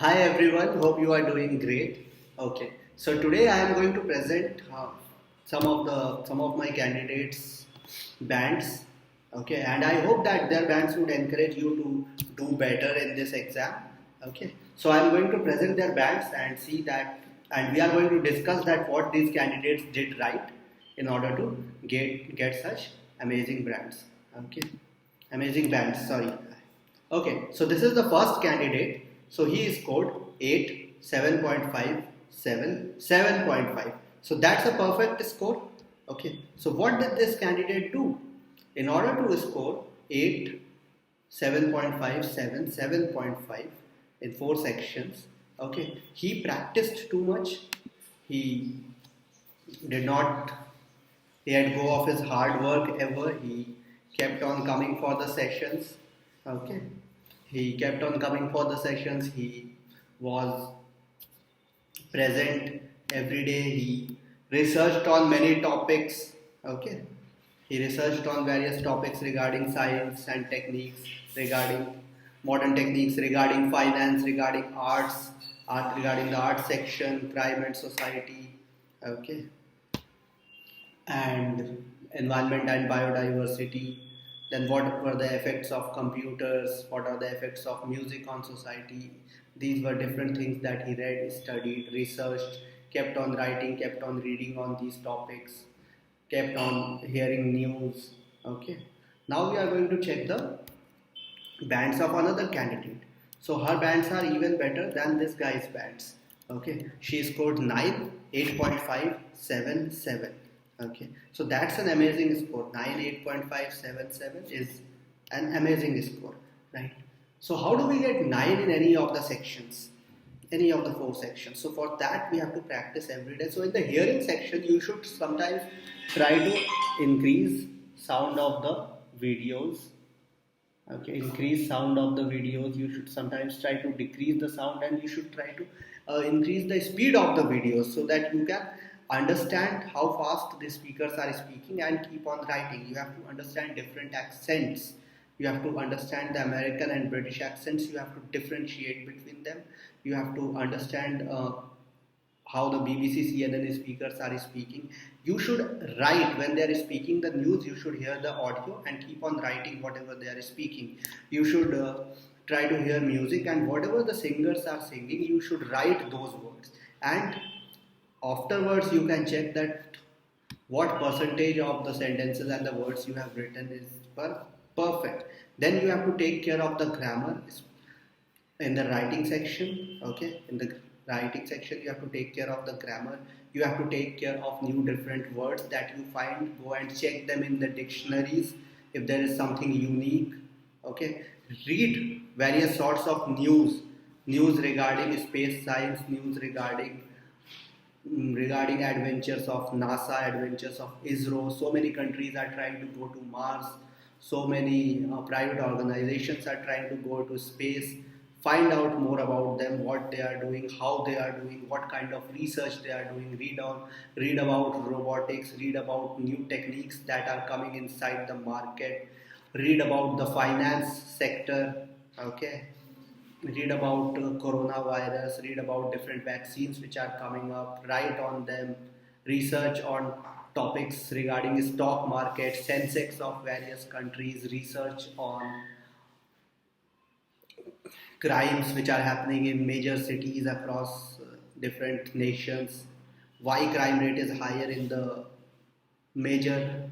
Hi everyone, hope you are doing great. Okay, so today I am going to present some of my candidates' bands. Okay, and I hope that their bands would encourage you to do better in this exam. Okay, so I am going to present their bands and see that, and we are going to discuss that what these candidates did right in order to get such amazing brands. Okay, amazing bands. Sorry. Okay, so this is the first candidate. So he scored 8, 7.5, 7, 7.5. So that's a perfect score. Okay, so what did this candidate do? In order to score 8, 7.5, 7, 7.5 in 4 sections, okay, he practiced too much. He did not let go of his hard work ever. He kept on coming for the sessions. Okay. He kept on coming for the sessions. He was present every day. He researched on many topics. Okay. He researched on various topics regarding science and techniques, regarding modern techniques, regarding finance, regarding arts, regarding the art section, crime and society. Okay, and environment and biodiversity. Then what were the effects of computers? What are the effects of music on society? These were different things that he read, studied, researched, kept on writing, kept on reading on these topics, kept on hearing news. Okay. Now we are going to check the bands of another candidate. So her bands are even better than this guy's bands. Okay, she scored 9, 8.5, 7, 7. Okay, so that's an amazing score. 9, 8.5, 7, 7 is an amazing score, right? So how do we get 9 in any of the sections? Any of the 4 sections. So for that we have to practice every day. So in the hearing section you should sometimes try to increase sound of the videos. Okay, increase sound of the videos. You should sometimes try to decrease the sound, and you should try to increase the speed of the videos so that you can understand how fast the speakers are speaking and keep on writing. You have to understand different accents. You have to understand the American and British accents. You have to differentiate between them. You have to understand how the BBC, CNN speakers are speaking. You should write when they are speaking the news. You should hear the audio and keep on writing whatever they are speaking. You should try to hear music, and whatever the singers are singing, you should write those words. And afterwards, you can check that what percentage of the sentences and the words you have written is perfect. Then you have to take care of the grammar in the writing section. Okay, in the writing section you have to take care of the grammar. You have to take care of new different words that you find. Go and check them in the dictionaries if there is something unique. Okay, read various sorts of news regarding space science, news regarding adventures of NASA, adventures of ISRO. So many countries are trying to go to Mars. So many private organizations are trying to go to space. Find out more about them, what they are doing, how they are doing, what kind of research they are doing. Read about robotics. Read about new techniques that are coming inside the market. Read about the finance sector. Okay, read about coronavirus, read about different vaccines which are coming up, write on them, research on topics regarding stock market, Sensex of various countries, research on crimes which are happening in major cities across different nations, why crime rate is higher in the major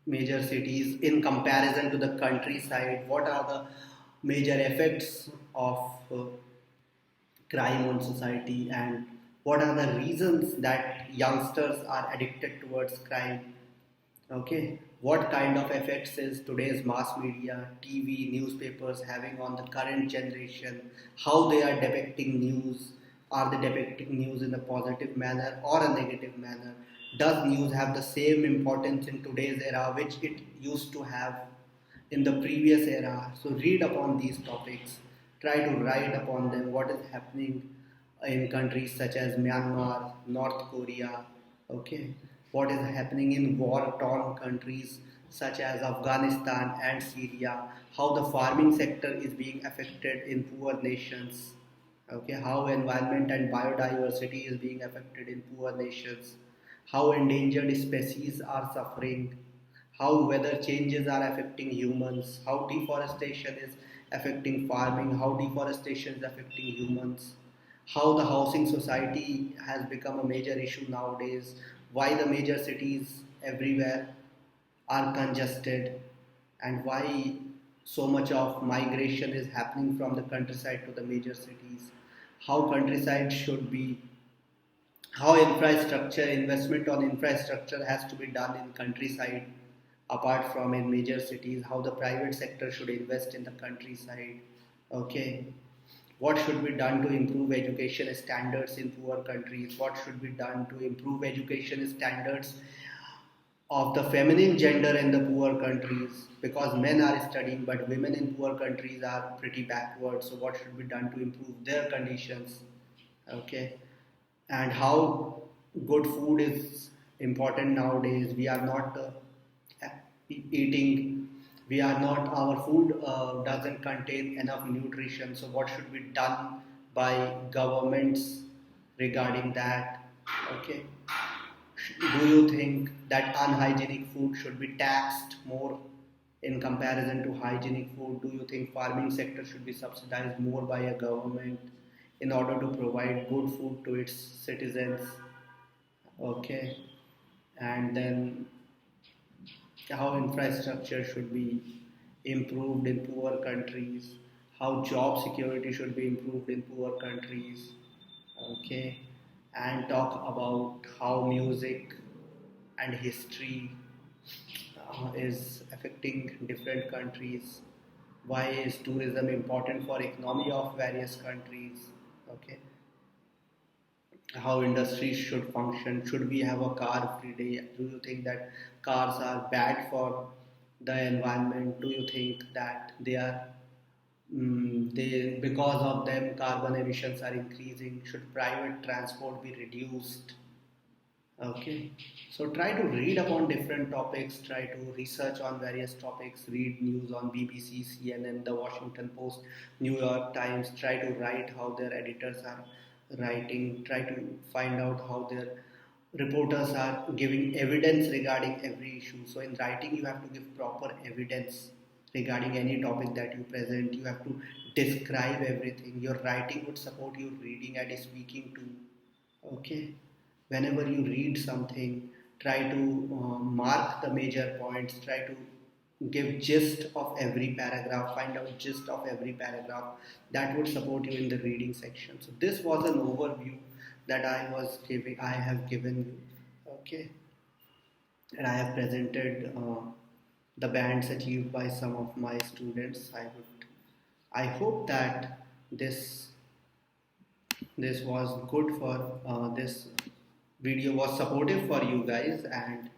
major cities in comparison to the countryside, what are the major effects of crime on society, and what are the reasons that youngsters are addicted towards crime. Okay, what kind of effects is today's mass media, TV, newspapers having on the current generation, how they are depicting news. Are they depicting news in a positive manner or a negative manner? Does news have the same importance in today's era which it used to have in the previous era? So read upon these topics, try to write upon them, what is happening in countries such as Myanmar, North Korea, okay, what is happening in war-torn countries such as Afghanistan and Syria, how the farming sector is being affected in poor nations, Okay, how environment and biodiversity is being affected in poor nations, how endangered species are suffering, how weather changes are affecting humans, how deforestation is affecting farming, how deforestation is affecting humans, how the housing society has become a major issue nowadays, why the major cities everywhere are congested, and why so much of migration is happening from the countryside to the major cities, how countryside should be, how infrastructure investment on infrastructure has to be done in countryside apart from in major cities, how the private sector should invest in the countryside. Okay, what should be done to improve education standards in poor countries, what should be done to improve education standards of the feminine gender in the poor countries, because men are studying but women in poor countries are pretty backward, so what should be done to improve their conditions. Okay, and how good food is important nowadays. We are not eating, we are not, our food doesn't contain enough nutrition, so what should be done by governments regarding that. Okay, do you think that unhygienic food should be taxed more in comparison to hygienic food? Do you think farming sector should be subsidized more by a government in order to provide good food to its citizens? Okay, and then how infrastructure should be improved in poor countries, how job security should be improved in poor countries. Okay, and talk about how music and history is affecting different countries. Why is tourism important for economy of various countries? Okay, how industries should function. Should we have a car free day? Do you think that cars are bad for the environment? Do you think that they are they, because of them carbon emissions are increasing? Should private transport be reduced? Okay, so try to read upon different topics, try to research on various topics, read news on BBC, CNN, The Washington Post, New York Times, try to write how their editors are writing, try to find out how their reporters are giving evidence regarding every issue. So, in writing, you have to give proper evidence regarding any topic that you present, you have to describe everything. Your writing would support your reading and speaking too. Okay, whenever you read something, try to mark the major points, try to give gist of every paragraph, find out gist of every paragraph. That would support you in the reading section. So this was an overview that I have given you. Okay, and I have presented the bands achieved by some of my students. I hope that this this was good for this video was supportive for you guys, and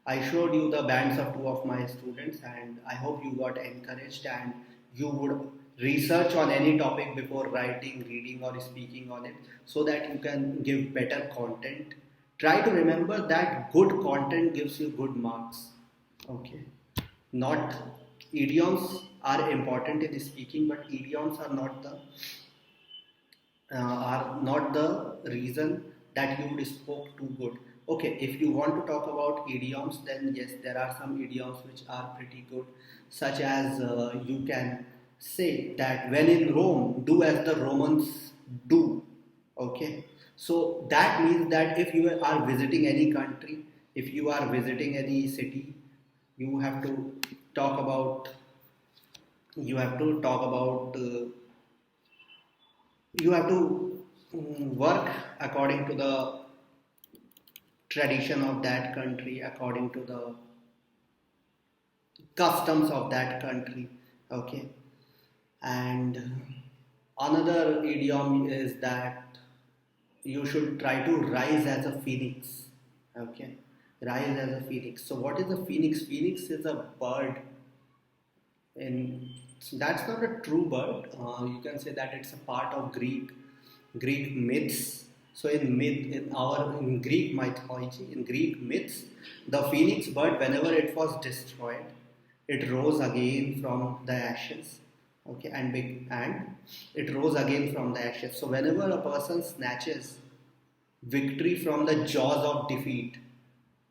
I showed you the bands of two of my students, and I hope you got encouraged and you would research on any topic before writing, reading or speaking on it, so that you can give better content. Try to remember that good content gives you good marks. Okay, not idioms are important in speaking, but idioms are not the reason that you would spoke too good. Okay, if you want to talk about idioms, then yes, there are some idioms which are pretty good, such as you can say that when in Rome, do as the Romans do. Okay, so that means that if you are visiting any country, if you are visiting any city, you have to talk about you have to talk about you have to work according to the tradition of that country, according to the customs of that country. Okay, and another idiom is that you should try to rise as a phoenix. Okay, rise as a phoenix. So what is a phoenix? Phoenix is a bird, and that's not a true bird. You can say that it's a part of Greek myths. So in Greek mythology, in Greek myths, the phoenix bird, whenever it was destroyed, it rose again from the ashes. Okay, and it rose again from the ashes. So whenever a person snatches victory from the jaws of defeat,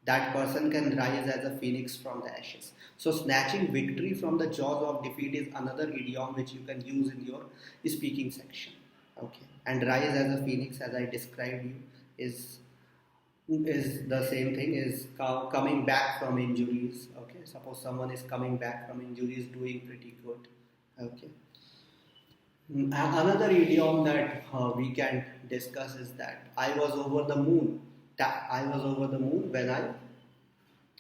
that person can rise as a phoenix from the ashes. So snatching victory from the jaws of defeat is another idiom which you can use in your speaking section. Okay, and rise as a phoenix, as I described you, is is the same thing, is coming back from injuries. Okay, suppose someone is coming back from injuries doing pretty good. Okay. Another idiom that we can discuss is that I was over the moon. That I was over the moon when I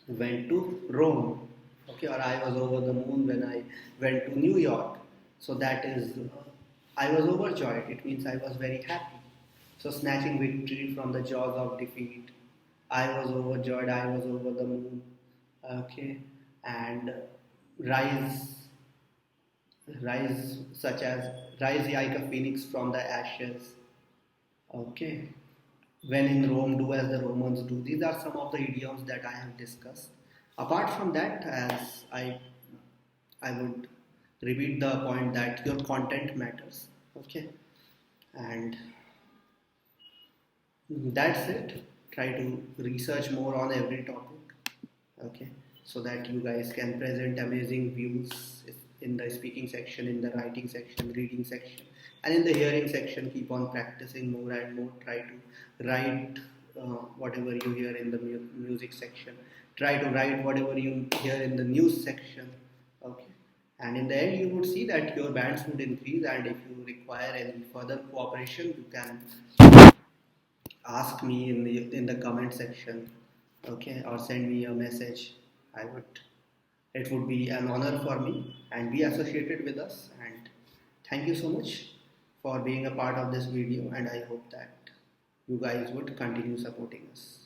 went to Rome. Okay, or I was over the moon when I went to New York. So that is, I was overjoyed. It means I was very happy. So snatching victory from the jaws of defeat. I was overjoyed. I was over the moon. Okay, and rise, rise such as rise like a phoenix from the ashes. Okay, when in Rome, do as the Romans do. These are some of the idioms that I have discussed. Apart from that, as I would repeat the point that your content matters. Okay, and that's it. Try to research more on every topic. Okay, so that you guys can present amazing views in the speaking section, in the writing section, reading section, and in the hearing section. Keep on practicing more and more. Try to write whatever you hear in the music section. Try to write whatever you hear in the news section. Okay, and in the end you would see that your bands would increase, and if you require any further cooperation, you can ask me in the comment section. Okay, or send me a message. I would It would be an honor for me, and be associated with us. And thank you so much for being a part of this video, and I hope that you guys would continue supporting us.